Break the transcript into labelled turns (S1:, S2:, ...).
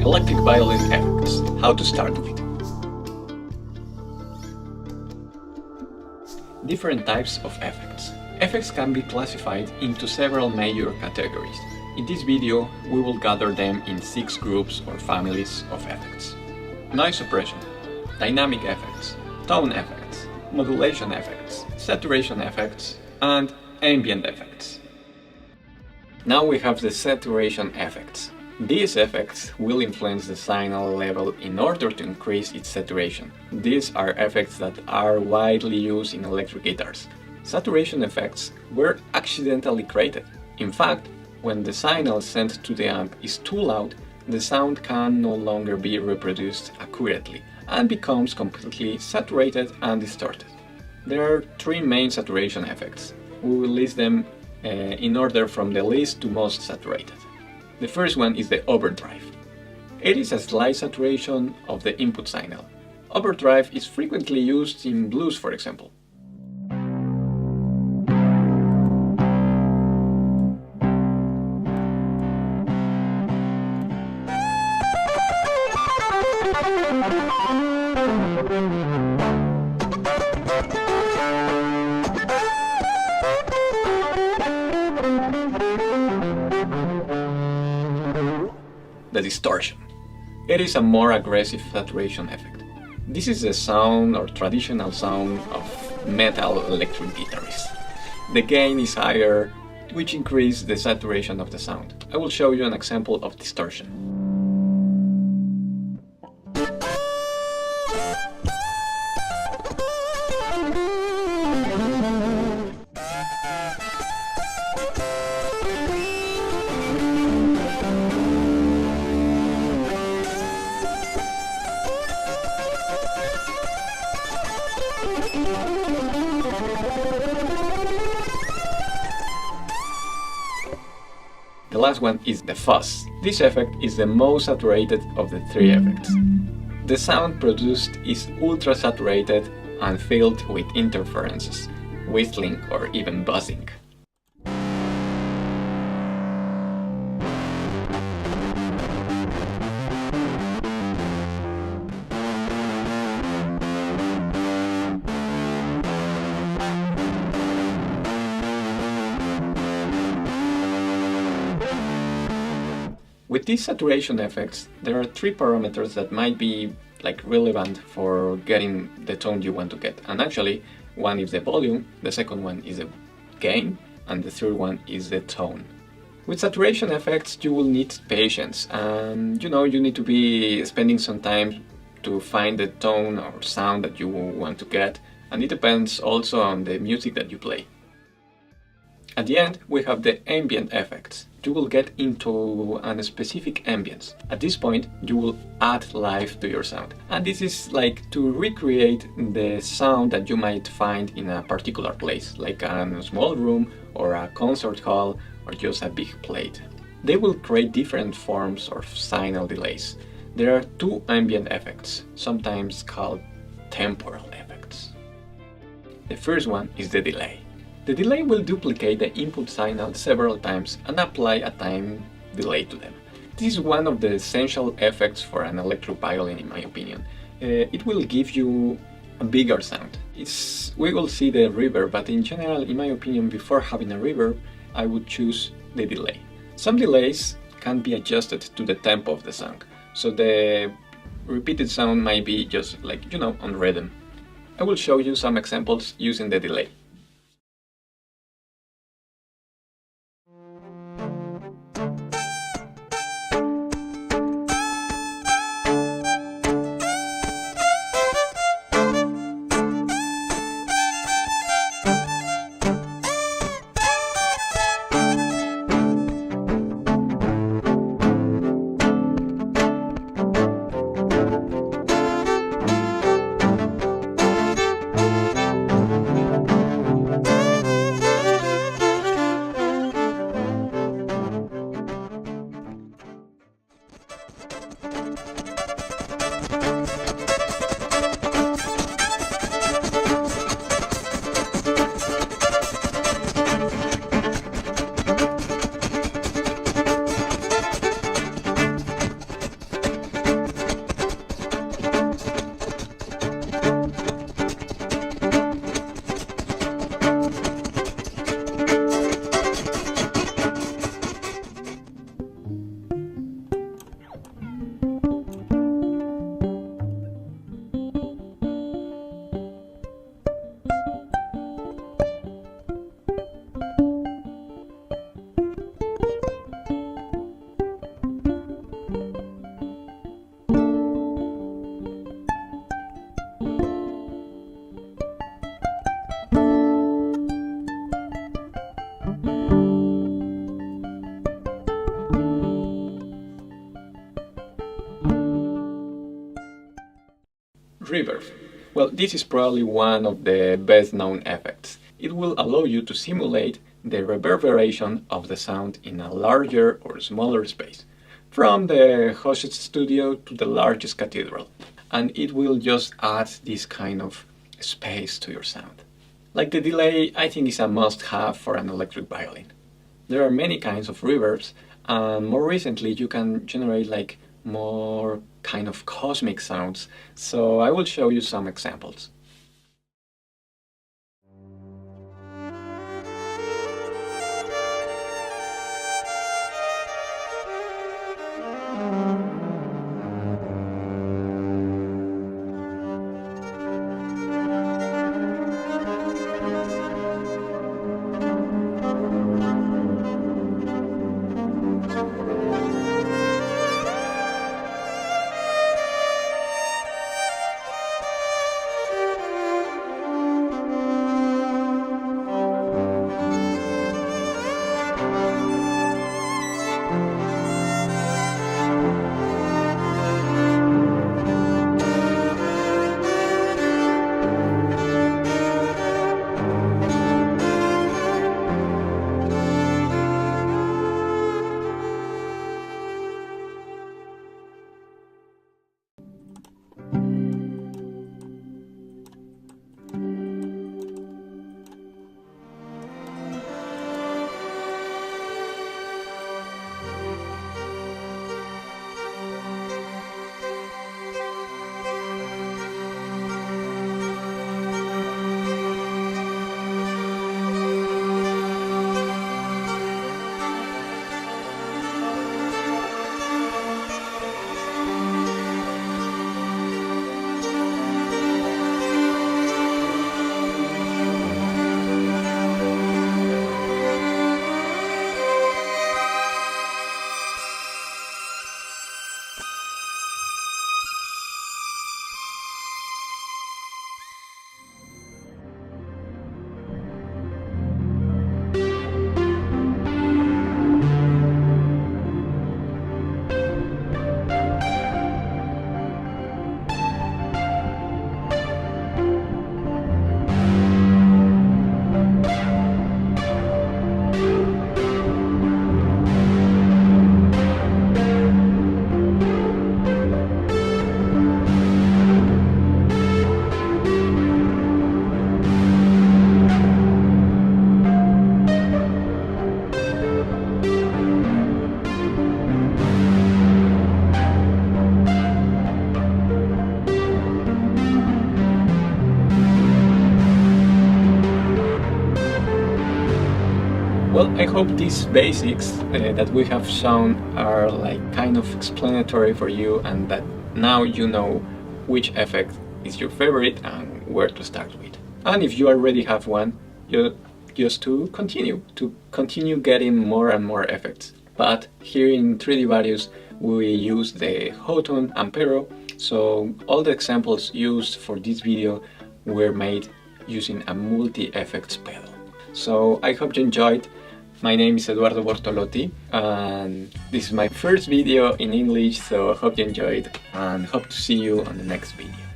S1: Electric Violin Effects. How to start with. Different types of effects. Effects can be classified into several major categories. In this video, we will gather them in 6 groups or families of effects. Noise suppression, dynamic effects, tone effects, modulation effects, saturation effects, and ambient effects. Now we have the saturation effects. These effects will influence the signal level in order to increase its saturation. These are effects that are widely used in electric guitars. Saturation effects were accidentally created. In fact, when the signal sent to the amp is too loud, the sound can no longer be reproduced accurately and becomes completely saturated and distorted. There are 3 main saturation effects. We will list them in order from the least to most saturated. The first one is the overdrive. It is a slight saturation of the input signal. Overdrive is frequently used in blues, for example. The distortion. It is a more aggressive saturation effect. This is the sound or traditional sound of metal electric guitarists. The gain is higher, which increases the saturation of the sound. I will show you an example of distortion. The last one is the fuzz. This effect is the most saturated of the 3 effects. The sound produced is ultra saturated and filled with interferences, whistling or even buzzing. With these saturation effects, there are 3 parameters that might be relevant for getting the tone you want to get. And actually, one is the volume, the second one is the gain, and the third one is the tone. With saturation effects, you will need patience, and you need to be spending some time to find the tone or sound that you want to get, and it depends also on the music that you play. At the end, we have the ambient effects. You will get into a specific ambience. At this point, you will add life to your sound. And this is like to recreate the sound that you might find in a particular place, like a small room or a concert hall or just a big plate. They will create different forms of signal delays. There are 2 ambient effects, sometimes called temporal effects. The first one is the delay. The delay will duplicate the input signal several times and apply a time delay to them. This is one of the essential effects for an electric violin, in my opinion. It will give you a bigger sound. We will see the reverb, but in general, in my opinion, before having a reverb, I would choose the delay. Some delays can be adjusted to the tempo of the song, so the repeated sound might be just on rhythm. I will show you some examples using the delay. reverb. Well, this is probably one of the best known effects. It will allow you to simulate the reverberation of the sound in a larger or smaller space, from the hushed studio to the largest cathedral. And it will just add this kind of space to your sound. Like the delay, I think is a must-have for an electric violin. There are many kinds of reverbs, and more recently you can generate like more kind of cosmic sounds, so I will show you some examples. Well, I hope these basics that we have shown are like kind of explanatory for you, and that now you know which effect is your favorite and where to start with. And if you already have one, you just to continue getting more and more effects. But here in 3D Various we use the Houghton and Pero, so all the examples used for this video were made using a multi-effects pedal. So I hope you enjoyed. My name is Eduardo Bortolotti, and this is my first video in English, so I hope you enjoyed and hope to see you on the next video.